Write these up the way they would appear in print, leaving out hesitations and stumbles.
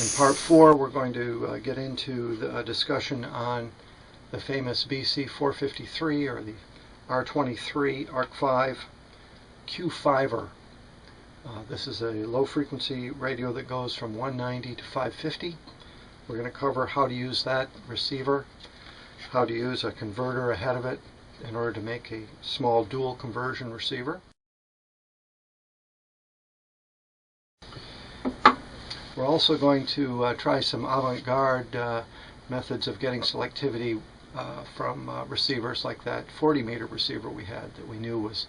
In part 4, we're going to get into the discussion on the famous BC453 or the R23 ARC-5 Q-Fiver. This is a low frequency radio that goes from 190 to 550. We're going to cover how to use that receiver, how to use a converter ahead of it in order to make a small dual conversion receiver. We're also going to try some avant-garde methods of getting selectivity from receivers like that 40-meter receiver we had that we knew was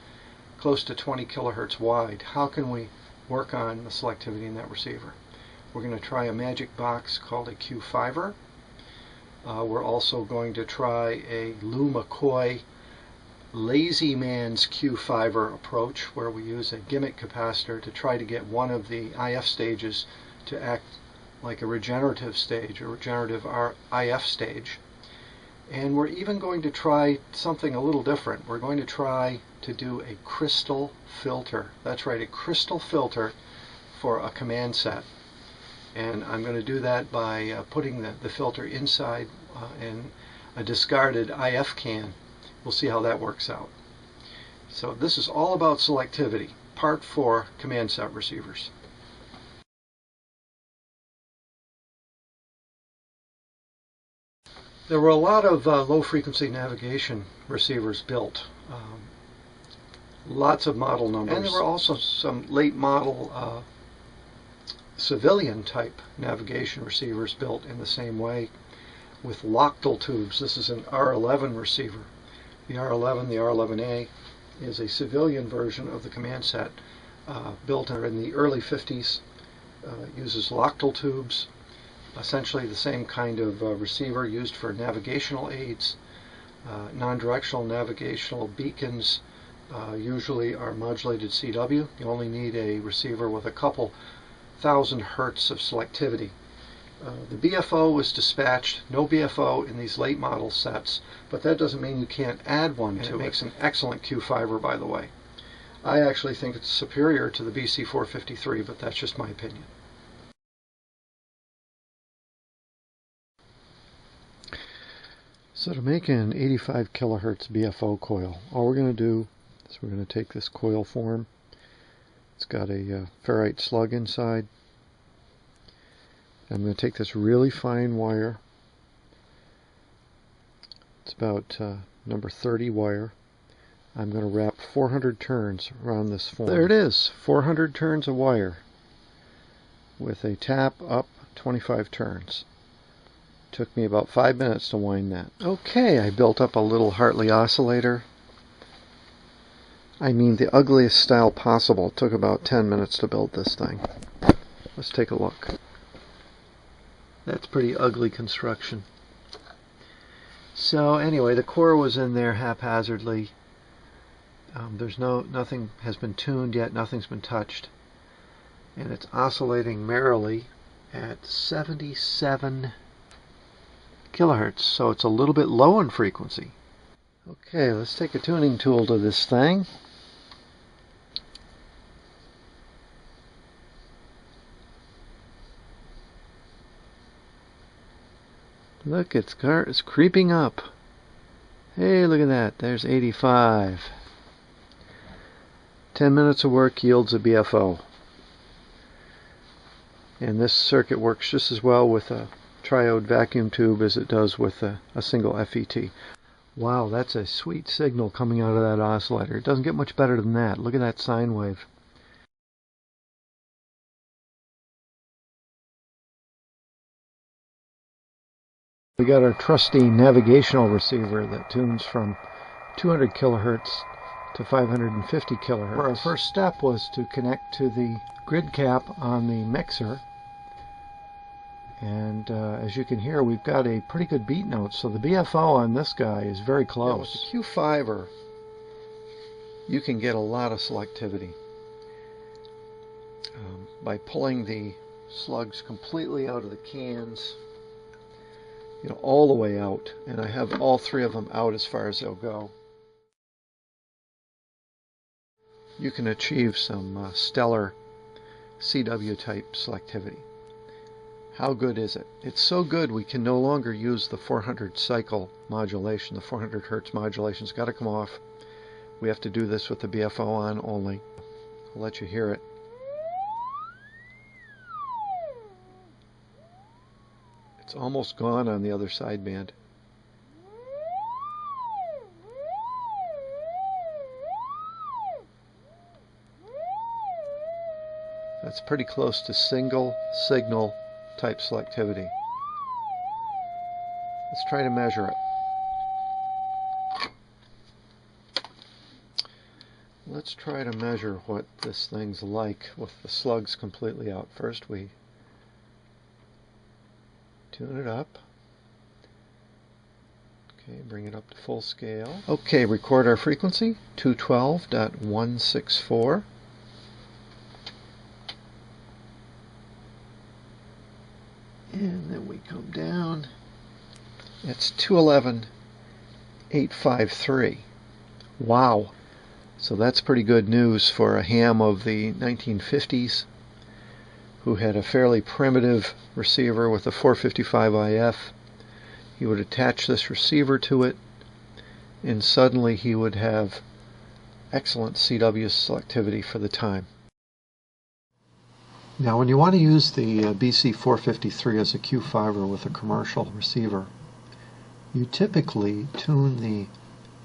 close to 20 kilohertz wide. How can we work on the selectivity in that receiver? We're going to try a magic box called a Q-Fiver. We're also going to try a McCoy lazy man's Q-Fiver approach, where we use a Gimmick capacitor to try to get one of the IF stages to act like a regenerative stage, a regenerative IF stage. And we're even going to try something a little different. We're going to try to do a crystal filter. That's right, a crystal filter for a command set. And I'm going to do that by putting the filter inside in a discarded IF can. We'll see how that works out. So this is all about selectivity, part 4, command set receivers. There were a lot of low-frequency navigation receivers built, lots of model numbers, and there were also some late-model civilian-type navigation receivers built in the same way with Loctal tubes. This is an R11 receiver. The R11, the R11A, is a civilian version of the command set built in the early 50s, uses Loctal tubes. Essentially the same kind of receiver used for navigational aids. Non-directional navigational beacons usually are modulated CW. You only need a receiver with a couple thousand hertz of selectivity. The BFO was dispatched, no BFO in these late model sets, but that doesn't mean you can't add one to it. It makes an excellent Q-Fiver, by the way. I actually think it's superior to the BC453, but that's just my opinion. So to make an 85 kilohertz BFO coil, all we're going to do is we're going to take this coil form. It's got a ferrite slug inside. I'm going to take this really fine wire. It's about number 30 wire. I'm going to wrap 400 turns around this form. There it is, 400 turns of wire with a tap up 25 turns. Took me about 5 minutes to wind that. Okay, I built up a little Hartley oscillator. I mean the ugliest style possible. It took about 10 minutes to build this thing. Let's take a look. That's pretty ugly construction. So anyway, the core was in there haphazardly. Nothing has been tuned yet, nothing's been touched. And it's oscillating merrily at 77 kilohertz, so it's a little bit low in frequency. Okay, let's take a tuning tool to this thing. Look, it's creeping up. Hey, look at that. There's 85. 10 minutes of work yields a BFO. And this circuit works just as well with a triode vacuum tube as it does with a single FET. Wow, that's a sweet signal coming out of that oscillator. It doesn't get much better than that. Look at that sine wave. We got our trusty navigational receiver that tunes from 200 kilohertz to 550 kilohertz. Our first step was to connect to the grid cap on the mixer. And as you can hear, we've got a pretty good beat note, so the BFO on this guy is very close. With the Q-Fiver, you can get a lot of selectivity by pulling the slugs completely out of the cans, all the way out. And I have all 3 of them out as far as they'll go. You can achieve some stellar CW type selectivity. How good is it? It's so good we can no longer use the 400 cycle modulation. The 400 hertz modulation's got to come off. We have to do this with the BFO on only. I'll let you hear it. It's almost gone on the other sideband. That's pretty close to single signal type selectivity. Let's try to measure it. Let's try to measure what this thing's like with the slugs completely out. First we tune it up. Okay, bring it up to full scale. Okay, record our frequency, 212.164. And then we come down. It's 211.853. Wow. So that's pretty good news for a ham of the 1950s who had a fairly primitive receiver with a 455 IF. He would attach this receiver to it, and suddenly he would have excellent CW selectivity for the time. Now when you want to use the BC453 as a Q-Fiber with a commercial receiver, you typically tune the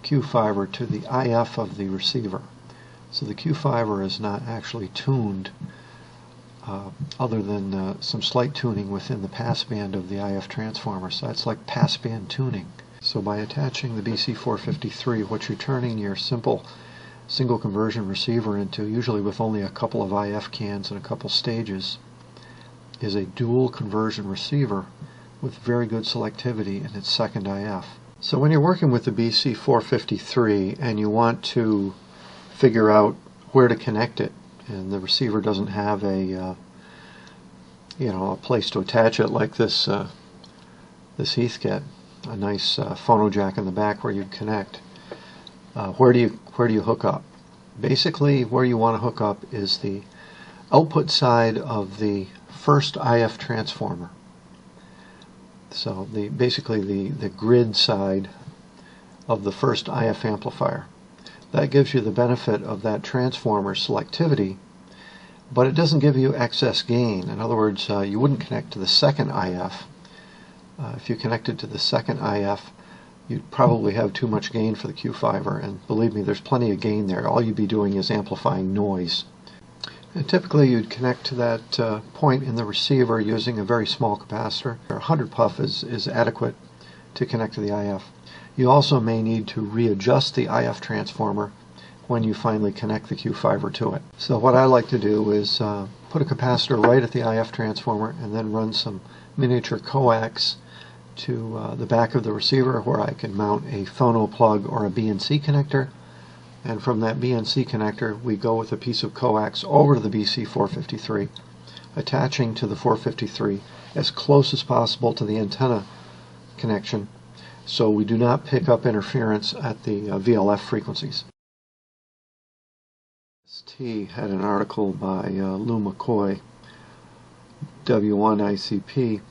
Q-Fiber to the IF of the receiver. So the Q-Fiber is not actually tuned other than some slight tuning within the passband of the IF transformer. So that's like passband tuning. So by attaching the BC453, what you're turning your simple single conversion receiver into, usually with only a couple of IF cans and a couple stages, is a dual conversion receiver with very good selectivity in its second IF. So when you're working with the BC453 and you want to figure out where to connect it, and the receiver doesn't have a a place to attach it like this this Heathkit, a nice phono jack in the back where you'd connect, where do you hook up? Basically, where you want to hook up is the output side of the first IF transformer. So basically the grid side of the first IF amplifier. That gives you the benefit of that transformer selectivity, but it doesn't give you excess gain. In other words, you wouldn't connect to the second IF. If you connected to the second IF, you'd probably have too much gain for the Q-Fiber, and believe me, there's plenty of gain there. All you'd be doing is amplifying noise. And typically you'd connect to that point in the receiver using a very small capacitor. 100 puff is adequate to connect to the IF. You also may need to readjust the IF transformer when you finally connect the Q-Fiber to it. So what I like to do is put a capacitor right at the IF transformer and then run some miniature coax to the back of the receiver where I can mount a phono plug or a BNC connector, and from that BNC connector we go with a piece of coax over to the BC453, attaching to the 453 as close as possible to the antenna connection so we do not pick up interference at the VLF frequencies. ST had an article by Lou McCoy, W1ICP,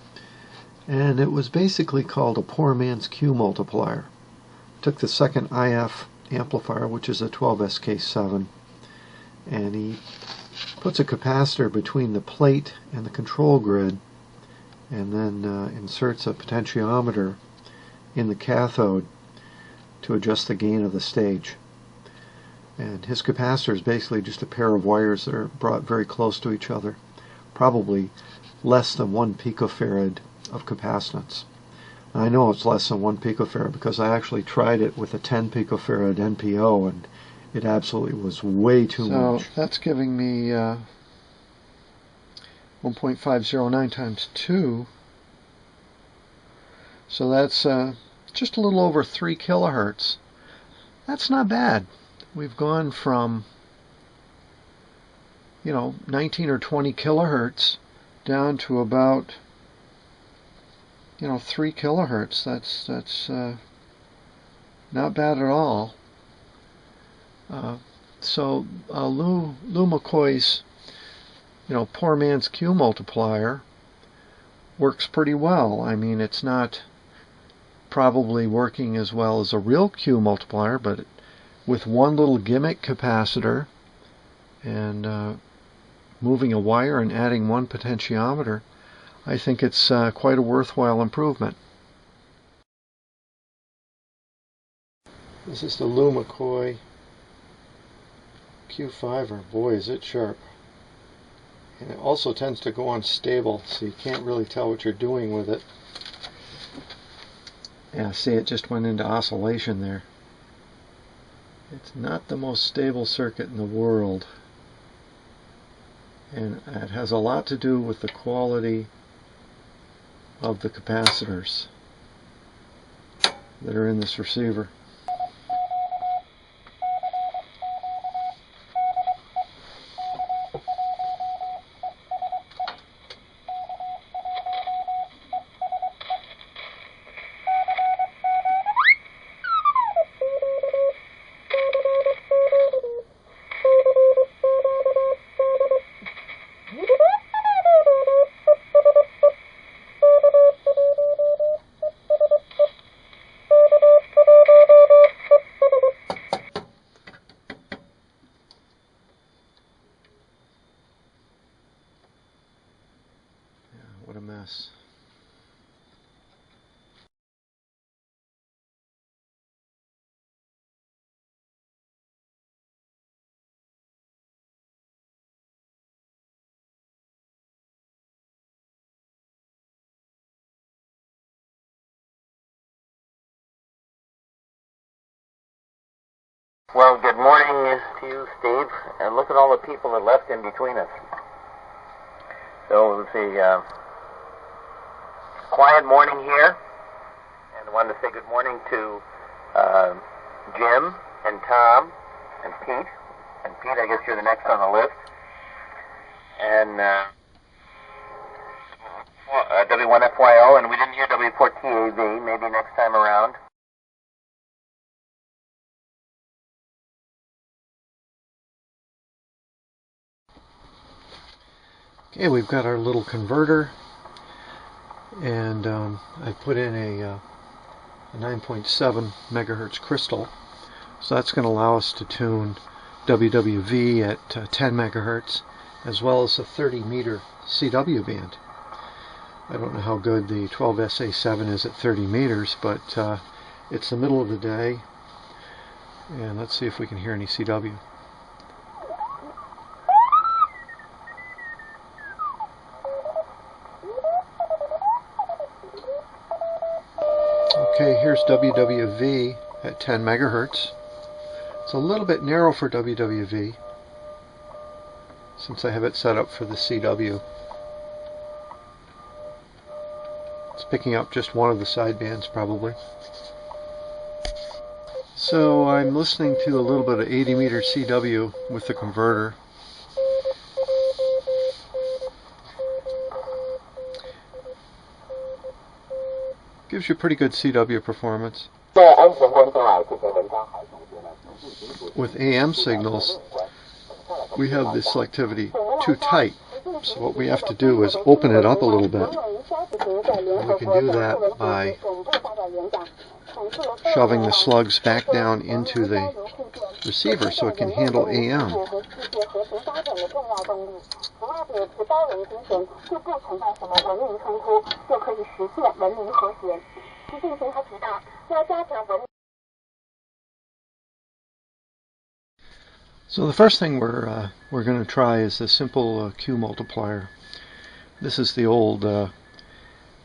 and it was basically called a poor man's Q-Multiplier. Took the second IF amplifier, which is a 12SK7, and he puts a capacitor between the plate and the control grid, and then inserts a potentiometer in the cathode to adjust the gain of the stage. And his capacitor is basically just a pair of wires that are brought very close to each other, probably less than 1 picofarad of capacitance. I know it's less than 1 picofarad because I actually tried it with a 10 picofarad NPO, and it absolutely was way too much. So that's giving me 1.509 times 2. So that's just a little over 3 kilohertz. That's not bad. We've gone from 19 or 20 kilohertz down to about 3 kilohertz. That's not bad at all. So Lou McCoy's poor man's Q-Multiplier works pretty well. I mean, it's not probably working as well as a real Q-multiplier, but with one little gimmick capacitor and moving a wire and adding one potentiometer, I think it's quite a worthwhile improvement. This is the McCoy Q5er. Boy, is it sharp. And it also tends to go unstable, so you can't really tell what you're doing with it. Yeah, see, it just went into oscillation there. It's not the most stable circuit in the world. And it has a lot to do with the quality of the capacitors that are in this receiver. What a mess. Well, good morning to you, Steve, and look at all the people that left in between us. So it was a quiet morning here, and I wanted to say good morning to Jim and Tom and Pete. And Pete, I guess you're the next on the list. And W1FYO, and we didn't hear W4TAV, maybe next time around. Okay, we've got our little converter, and I put in a 9.7 megahertz crystal, so that's going to allow us to tune WWV at 10 megahertz as well as a 30 meter CW band. I don't know how good the 12SA7 is at 30 meters, but it's the middle of the day, and let's see if we can hear any CW. Okay, here's WWV at 10 megahertz. It's a little bit narrow for WWV since I have it set up for the CW. It's picking up just one of the sidebands probably. So I'm listening to a little bit of 80 meter CW with the converter. Gives you pretty good CW performance. With AM signals, we have the selectivity too tight. So what we have to do is open it up a little bit. And we can do that by shoving the slugs back down into the receiver so it can handle AM. So the first thing we're going to try is the simple Q-multiplier. This is the old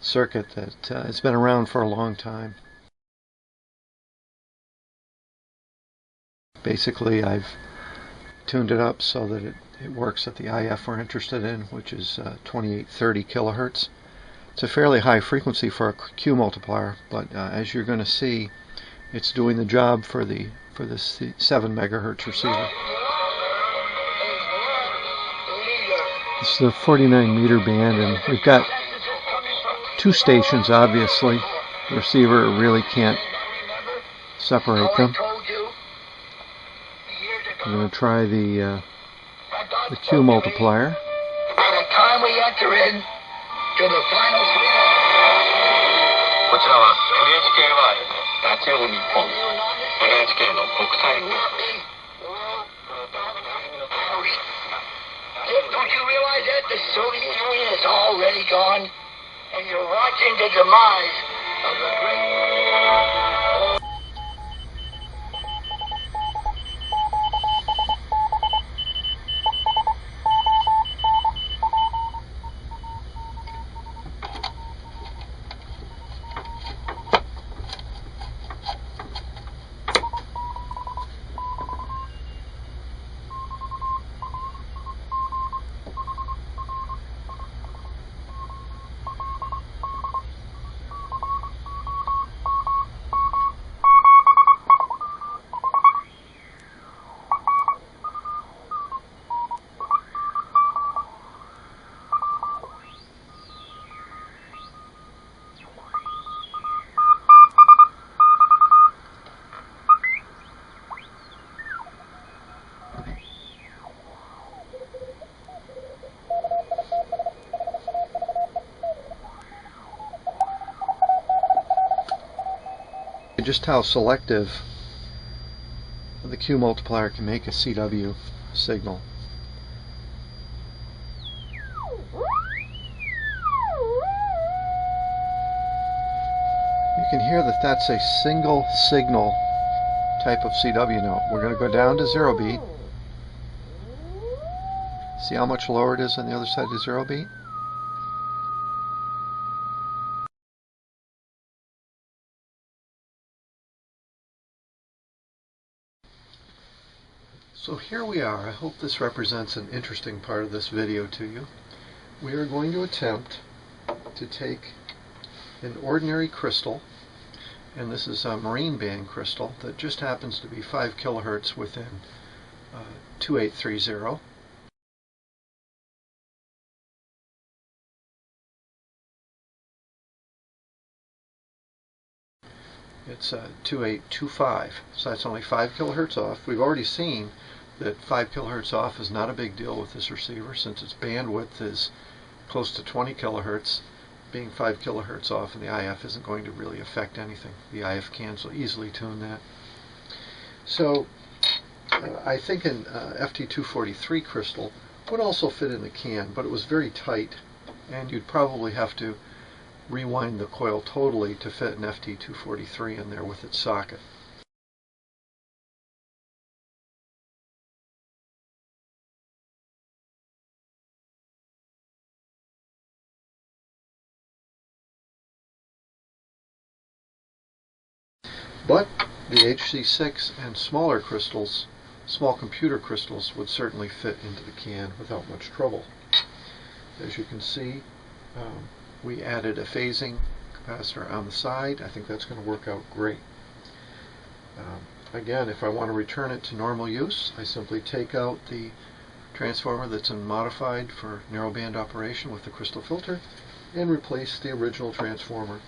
circuit that has been around for a long time. Basically, I've tuned it up so that it works at the IF we're interested in, which is 2830 kilohertz. It's a fairly high frequency for a Q-multiplier, but as you're going to see, it's doing the job for this 7 megahertz receiver. This is the 49 meter band, and we've got 2 stations, obviously. The receiver really can't separate them. I'm going to try the Q-multiplier. By the time we enter in, to the final three. こちらは NHK-Y ラジオ日本 NHK の国際放送 Don't you realize that the Soviet Union is already gone? And you're watching the demise of the great... Just how selective the Q-multiplier can make a CW signal. You can hear that that's a single signal type of CW note. We're going to go down to 0 beat. See how much lower it is on the other side of 0 beat? So here we are. I hope this represents an interesting part of this video to you. We are going to attempt to take an ordinary crystal, and this is a marine band crystal that just happens to be 5 kilohertz within 2830. It's 2825, so that's only 5 kilohertz off. We've already seen that 5 kilohertz off is not a big deal with this receiver since its bandwidth is close to 20 kilohertz. Being 5 kilohertz off, and the IF isn't going to really affect anything. The IF cans will easily tune that. So I think an FT243 crystal would also fit in the can, but it was very tight, and you'd probably have to rewind the coil totally to fit an FT243 in there with its socket. But the HC6 and smaller crystals, small computer crystals, would certainly fit into the can without much trouble. As you can see, we added a phasing capacitor on the side. I think that's going to work out great. Again, if I want to return it to normal use, I simply take out the transformer that's been modified for narrowband operation with the crystal filter and replace the original transformer.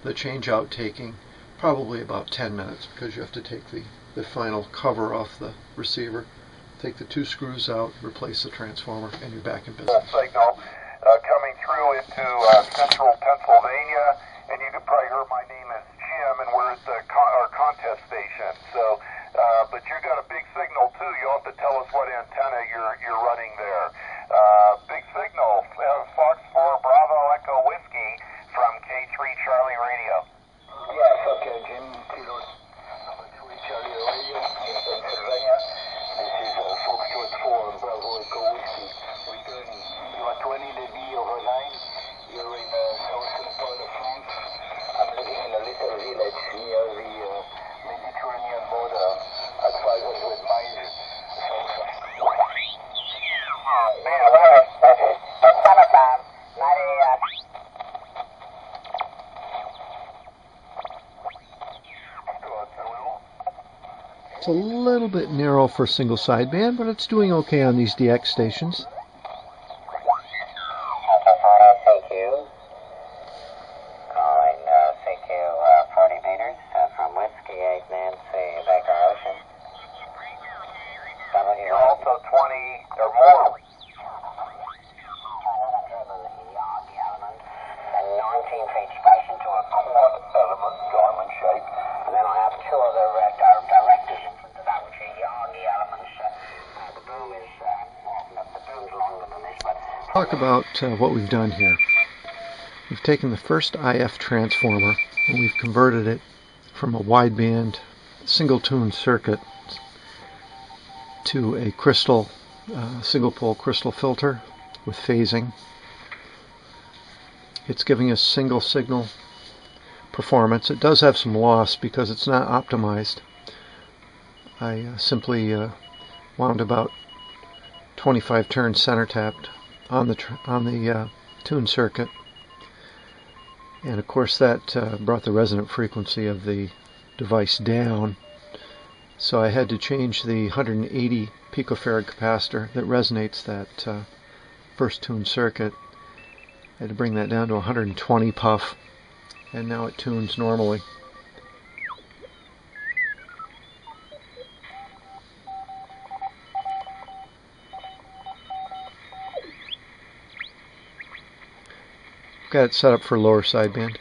The change out taking probably about 10 minutes because you have to take the final cover off the receiver, take the 2 screws out, replace the transformer, and you're back in business. Signal coming through into central Pennsylvania, and you can probably hear my name is Jim, and we're at our contest station. So, but you got a big signal too. You'll have to tell us what antenna you're running there. Big signal, Fox 4 Bravo Echo Whiskey from K3 Charlie Radio. Yes, okay, Jim. Kilo number 3 Charlie Radio in Pennsylvania. This is Foxtrot 4 Bravo Echo Whiskey returning. You are 20 dB over 9. You're in the southern part of France. I'm living in a little village near the Mediterranean border at 500 miles south of... It's a little bit narrow for single sideband, but it's doing okay on these DX stations. Thank you. Calling CQ 40 meters from Whiskey 8 Nancy Baker Ocean. You're also 20 or more. Talk about what we've done here. We've taken the first IF transformer and we've converted it from a wideband single tune circuit to a crystal, single pole crystal filter with phasing. It's giving us single signal performance. It does have some loss because it's not optimized. I simply wound about 25 turns center tapped on the tune circuit, and of course that brought the resonant frequency of the device down, so I had to change the 180 picofarad capacitor that resonates that first tune circuit. I had to bring that down to 120 puff, and now it tunes normally. Got it set up for lower sideband. I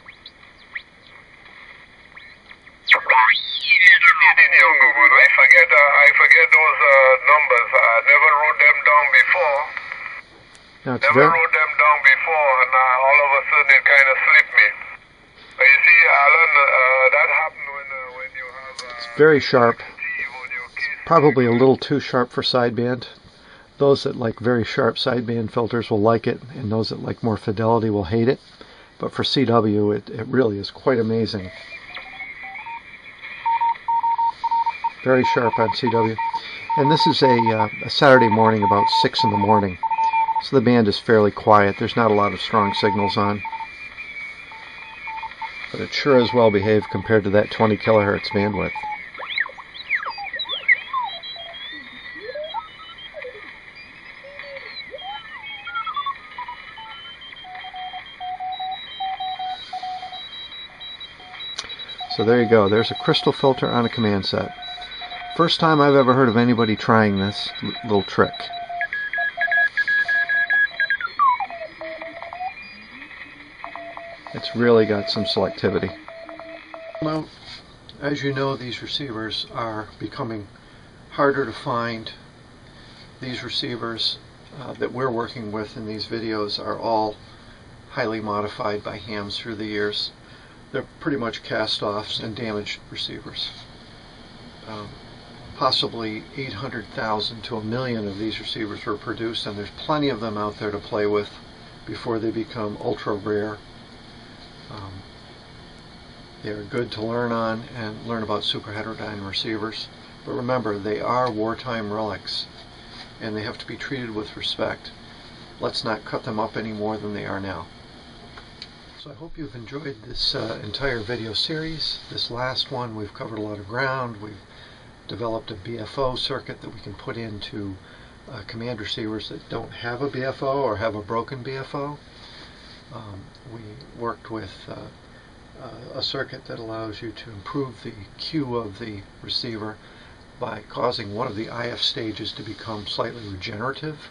forget those numbers. I never wrote them down before. Now it's Never wrote them down before, and all of a sudden it kind of slipped me. But you see, Alan, that happened when you have... it's very sharp. It's probably a little too sharp for sideband. Those that like very sharp sideband filters will like it, and those that like more fidelity will hate it. But for CW, it really is quite amazing. Very sharp on CW. And this is a Saturday morning about 6 in the morning. So the band is fairly quiet. There's not a lot of strong signals on. But it sure is well behaved compared to that 20 kilohertz bandwidth. So there you go. There's a crystal filter on a command set. First time I've ever heard of anybody trying this little trick. It's really got some selectivity. Well, as you know, these receivers are becoming harder to find. These receivers that we're working with in these videos are all highly modified by hams through the years. They're pretty much cast-offs and damaged receivers. Possibly 800,000 to 1 million of these receivers were produced, and there's plenty of them out there to play with before they become ultra rare. They're good to learn on and learn about super heterodyne receivers, but remember, they are wartime relics and they have to be treated with respect. Let's not cut them up any more than they are now. So I hope you've enjoyed this entire video series. This last one, we've covered a lot of ground. We've developed a BFO circuit that we can put into command receivers that don't have a BFO or have a broken BFO. We worked with a circuit that allows you to improve the Q of the receiver by causing one of the IF stages to become slightly regenerative.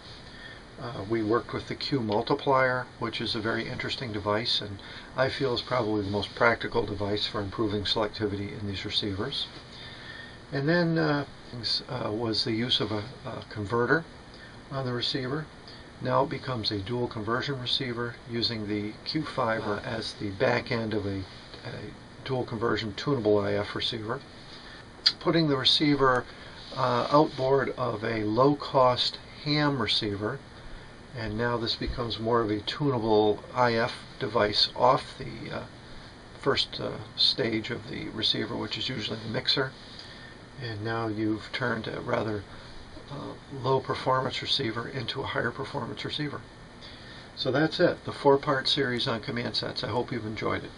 We worked with the Q-Multiplier, which is a very interesting device, and I feel is probably the most practical device for improving selectivity in these receivers. And then was the use of a converter on the receiver. Now it becomes a dual conversion receiver using the Q5 as the back end of a dual conversion tunable IF receiver. Putting the receiver outboard of a low-cost ham receiver, and now this becomes more of a tunable IF device off the first stage of the receiver, which is usually the mixer. And now you've turned a rather low performance receiver into a higher performance receiver. So that's it, the 4-part series on command sets. I hope you've enjoyed it.